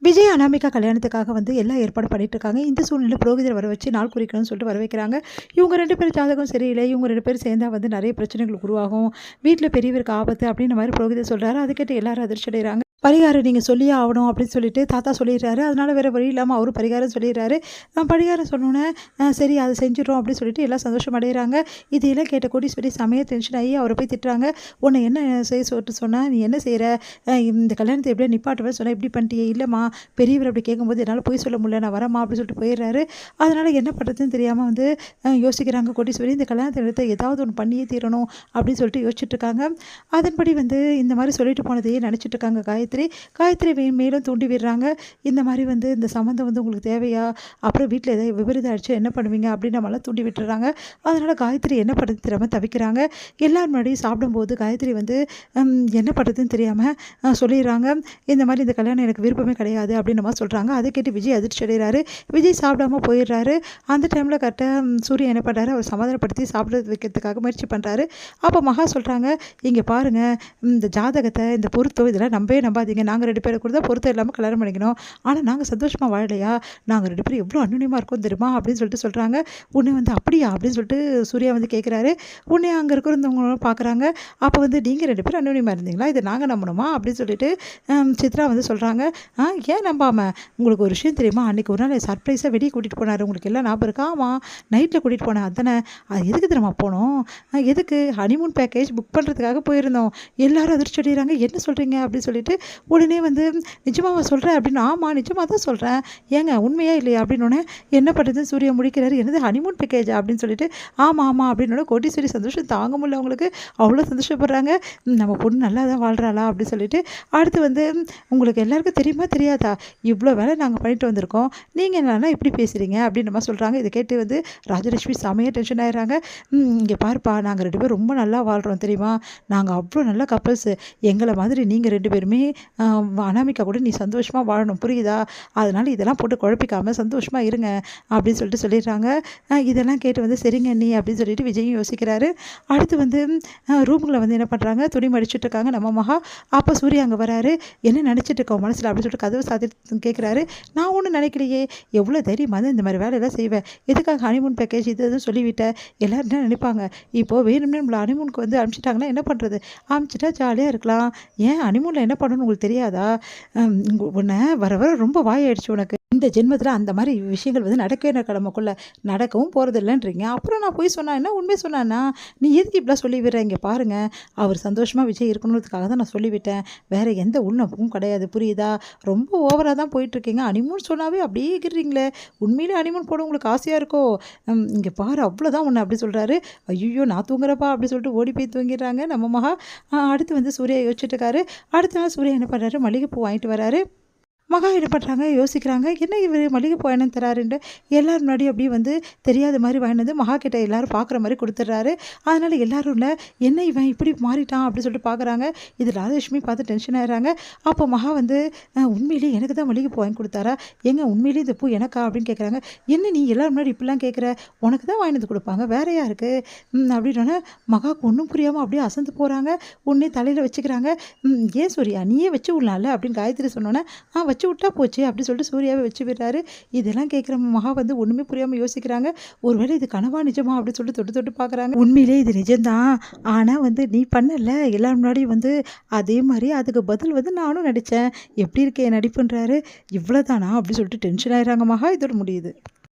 விஜய் அனாமிகா கல்யாணத்துக்காக வந்து எல்லா ஏற்பாடு பண்ணிட்டு இருக்காங்க. இந்த சூழ்நிலையில புரோகிதர் வர வச்சு நாள் குறிக்கணும்னு சொல்லிட்டு வர வைக்கிறாங்க. இவங்க 2 பேரும் ஜாதகம் சரியில்லை. இவங்க 2 பேரும் சேர்ந்தா வந்து நெறைய பிரச்சனைகள் உருவாகும். வீட்ல பெரியவருக்கு ஆபத்து அப்படின்ற மாரி புரோகிதர் சொல்றாரு. அத கேட்டு எல்லாரும் அதிர்ச்சி அடைறாங்க. பரிகாரம் நீங்க சொல்லியே ஆகணும் அப்படின்னு சொல்லிட்டு தாத்தா சொல்லிடுறாரு. அதனால வேற வழி இல்லாம அவரும் பரிகாரம் சொல்லிடுறாரு. பரிகாரம் சொன்னோனே சரி அத செஞ்சுடுறோம் அப்படின்னு சொல்லிட்டு எல்லாம் சந்தோஷம் அடைகிறாங்க. இதையெல்லாம் கேட்ட கோடீஸ்வரி செமையா டென்ஷன் ஆகி அவரை போய் திட்டுறாங்க. உன்னை என்ன செய்ய சொல்லிட்டு சொன்னா நீ என்ன செய்கிற? இந்த கல்யாணத்தை எப்படியா நிப்பாட்டுவேன்னு சொன்னால் இப்படி பண்ணிட்டியே? இல்லைம்மா பெரியவர் அப்படி கேட்கும்போது என்னால் போய் சொல்ல முடியல, நான் வரமா அப்படின்னு சொல்லிட்டு போயிடுறாரு. அதனால் என்ன பண்ணுறதுன்னு தெரியாமல் வந்து யோசிக்கிறாங்க கோடீஸ்வரி. இந்த கல்யாணத்தை எடுத்து ஏதாவது ஒன்று பண்ணியே தீரணும் அப்படின்னு சொல்லிட்டு யோசிச்சுட்டு இருக்காங்க. அதன்படி வந்து இந்த மாதிரி சொல்லிட்டு போனதையே நினச்சிட்டு இருக்காங்க காயத்ரி மேலும் தூண்டி விடுறாங்க. இந்த மாதிரி வந்து இந்த சம்மந்தம் வந்து உங்களுக்கு தேவையா? அப்புறம் வீட்டில் ஏதாவது விபரீதம் ஆயிடுச்சு என்ன பண்ணுவீங்க அப்படின்னு நம்மளாம் தூண்டி விட்டுறாங்க. அதனால் காயத்ரி என்ன பண்ணுறது தெரியாமல் தவிக்கிறாங்க. எல்லாரும் முன்னாடி சாப்பிடும்போது காயத்ரி வந்து என்ன பண்ணுறதுன்னு தெரியாமல் சொல்லிடுறாங்க. இந்த மாதிரி இந்த கல்யாணம் எனக்கு விருப்பமே கிடையாது அப்படின்னு மாதிரி சொல்கிறாங்க. அதை கேட்டு விஜய் அதிர்ச்சி அடைகிறாரு. விஜய் சாப்பிடாம போயிடுறாரு. அந்த டைமில் கரெக்டாக சூரியன் என்ன பண்ணுறாரு, அவர் சமாதானப்படுத்தி சாப்பிட வைக்கிறதுக்காக முயற்சி பண்ணுறாரு. அப்போ மகா சொல்கிறாங்க, இங்கே பாருங்கள், இந்த ஜாதகத்தை இந்த பொருத்தம் இதெல்லாம் நம்பாதீங்க. நாங்கள் 2 பேரை கூட தான் பொருத்தம் இல்லாமல் கல்யாணம் பண்ணிக்கணும். ஆனால் நாங்கள் சந்தோஷமாக வாழலையா? நாங்கள் 2 பேரும் எவ்வளோ அன்னுனியமாக இருக்கோம் தெரியுமா அப்படின்னு சொல்லிட்டு சொல்கிறாங்க. உன்னை வந்து அப்படியா அப்படின்னு சொல்லிட்டு சூர்யா வந்து கேட்குறாரு. உன்னை அங்கே இருக்கிறவங்களும் பார்க்குறாங்க. அப்போ வந்து நீங்கள் 2 பேரும் அன்னுனியமாக இருந்தீங்களா? இதை நாங்கள் நம்பணுமா அப்படின்னு சொல்லிட்டு சித்ரா வந்து சொல்கிறாங்க. ஏன் நம்பாமல்? உங்களுக்கு ஒரு விஷயம் தெரியுமா? அன்றைக்கி ஒரு நாள் சர்ப்ரைஸாக வெளியே கூட்டிகிட்டு போனார். உங்களுக்கு எல்லாம் ஞாபகம் இருக்கா? ஆமாம், நைட்டில் கூட்டிகிட்டு போனேன். அதானே, அது எதுக்கு தெரியுமா போனோம்? எதுக்கு? ஹனிமூன் பேக்கேஜ் புக் பண்ணுறதுக்காக போயிருந்தோம். எல்லாரும் அதிர்ச்சி அடைகிறாங்க. என்ன சொல்கிறீங்க அப்படின்னு சொல்லிட்டு உடனே வந்து நிஜமாவா சொல்கிறேன் அப்படின்னு. ஆமாம் நிஜமாக தான் சொல்கிறேன். ஏங்க உண்மையா இல்லையா அப்படின்னோடனே என்ன பண்ணுறதுன்னு சூர்யா முடிக்கிறாரு. என்னது ஹனிமூன் பேக்கேஜா அப்படின்னு சொல்லிட்டு. ஆமாம் அப்படின்னோட கோடீஸ்வரி சந்தோஷம் தாங்க முடியல அவங்களுக்கு. அவ்வளோ சந்தோஷப்படுறாங்க. நம்ம பொண்ணு நல்லா தான் வாழ்கிறாளா அப்படின்னு சொல்லிட்டு. அடுத்து வந்து உங்களுக்கு எல்லாருக்கும் தெரியுமா தெரியாதா? இவ்வளோ வேலை நாங்கள் பண்ணிட்டு வந்திருக்கோம், நீங்கள் என்னன்னா இப்படி பேசுகிறீங்க அப்படின்னு நம்ம சொல்கிறாங்க. இதை கேட்டு வந்து ராஜலட்சுமி செமையாக டென்ஷன் ஆகிறாங்க. இங்கே பாருப்பா, நாங்கள் 2 பேரும் ரொம்ப நல்லா வாழ்கிறோம் தெரியுமா? நாங்கள் அவ்வளோ நல்ல கப்பல்ஸு. எங்களை மாதிரி நீங்கள் 2 பேருமே அனாமிகா கூட நீ சந்தோஷமாக வாழணும், புரியுதா? அதனால் இதெல்லாம் போட்டு குழப்பிக்காமல் சந்தோஷமாக இருங்க அப்படின்னு சொல்லிட்டு சொல்லிடுறாங்க. இதெல்லாம் கேட்டு வந்து சரிங்க நீ அப்படின்னு சொல்லிட்டு விஜயும் யோசிக்கிறாரு. அடுத்து வந்து ரூமுக்குள்ள வந்து என்ன பண்ணுறாங்க, துணி மடிச்சுட்டு இருக்காங்க நம்ம மகா. அப்போ சூர்யா அங்கே வராரு. என்ன நினச்சிட்டு இருக்கோம் மனசில் அப்படின்னு சொல்லிட்டு கதவை சாத்திட்டு கேட்குறாரு. நான் ஒன்றும் நினைக்கலையே, எவ்வளோ தைரியமாக தான் இந்த மாதிரி வேலையெல்லாம் செய்வேன், எதுக்காக ஹனிமூன் பேக்கேஜ் இது எதுவும் சொல்லிவிட்டேன், எல்லோரும் என்ன நினைப்பாங்க? இப்போது வேணும்னே நம்மளை ஹனிமூனுக்கு வந்து அனுப்பிச்சிட்டாங்கன்னா என்ன பண்ணுறது? அனுப்பிச்சிட்டா ஜாலியாக இருக்கலாம். ஏன் ஹனிமூனில் என்ன பண்ணணும்னு உங்களுக்கு தெரியாதா? உன்னை வர வர ரொம்ப வாயாயிடுச்சு உனக்கு. இந்த ஜென்மத்தில் அந்த மாதிரி விஷயங்கள் வந்து நடக்கவே கிழமைக்குள்ள நடக்கவும் போகிறது இல்லைன்றீங்க. அப்புறம் நான் போய் சொன்னா என்ன, உண்மையை சொன்னான்னா நீ எதுக்கு இப்படிலாம் சொல்லி விடுறேன்? இங்கே பாருங்கள், அவர் சந்தோஷமாக விஜய் இருக்கணுன்றதுக்காக தான் நான் சொல்லிவிட்டேன், வேறு எந்த உள்நோக்கமும் கிடையாது, புரியுதா? ரொம்ப ஓவராக தான் போயிட்டுருக்கீங்க. ஹனிமூன் சொன்னாவே அப்படியே இருக்கிறீங்களே, உண்மையிலே ஹனிமூன் போட உங்களுக்கு ஆசையாக இருக்கோ? இங்கே பாரு அவ்வளோதான் உன்னை அப்படி சொல்கிறாரு. ஐயோ நான் தூங்குறப்பா அப்படி சொல்லிட்டு ஓடி போய் தூங்கிடுறாங்க நம்ம மகா. அடுத்து வந்து சூர்யா யோசிச்சுட்டு இருக்காரு. அடுத்த நாள் சூர்யா என்ன பண்ணுறாரு, மல்லிகைப்பூ வாங்கிட்டு வராரு. மகா என்ன பண்ணுறாங்க, யோசிக்கிறாங்க, என்ன இவர் மல்லிகைப்பூ வாங்கினு தராருன்ட்டு. எல்லோரும் முன்னாடி அப்படியே வந்து தெரியாத மாதிரி வாங்கினது மகா கிட்ட எல்லோரும் பார்க்குற மாதிரி கொடுத்துட்றாரு. அதனால் எல்லோரும் இல்லை என்ன இவன் இப்படி மாறிட்டான் அப்படின்னு சொல்லிட்டு பார்க்குறாங்க. இது ராஜலட்சுமி பார்த்து டென்ஷன் ஆகிறாங்க. அப்போ மகா வந்து உண்மையிலேயே எனக்கு தான் மல்லிகைப்பூ வாங்கி கொடுத்தாரா? எங்க உண்மையிலேயே இந்த பூ எனக்கா அப்படின்னு கேட்குறாங்க. என்ன நீ எல்லோரும் முன்னாடி இப்படிலாம் கேட்குற? உனக்கு தான் வாங்கினது கொடுப்பாங்க, வேற யாருக்கு அப்படின்னோடனே மகாவுக்கு ஒன்றும் புரியாமல் அப்படியே அசந்து போகிறாங்க. உன்னே தலையில் வச்சுக்கிறாங்க. ஏன் சூர்யா நீயே வச்சு விடலாம்ல அப்படின்னு காயத்ரி சொன்னோன்னே வச்சு விட்டா போச்சு அப்படி சொல்லிட்டு சூர்யாவை வச்சு விடுறாரு. இதெல்லாம் கேட்குற மகா வந்து ஒன்றுமே புரியாமல் யோசிக்கிறாங்க. ஒருவேளை இது கனவா நிஜமா அப்படின்னு சொல்லிட்டு தொட்டு தொட்டு பார்க்குறாங்க. உண்மையிலே இது நிஜம்தான், ஆனால் வந்து நீ பண்ணல எல்லாரும் முன்னாடியும் வந்து அதே மாதிரி அதுக்கு பதில் வந்து நானும் நடித்தேன், எப்படி இருக்கேன் நடிப்புன்றாரு. இவ்வளோதானா அப்படி சொல்லிட்டு டென்ஷன் ஆயிடுறாங்க மகா. இதோட முடியுது.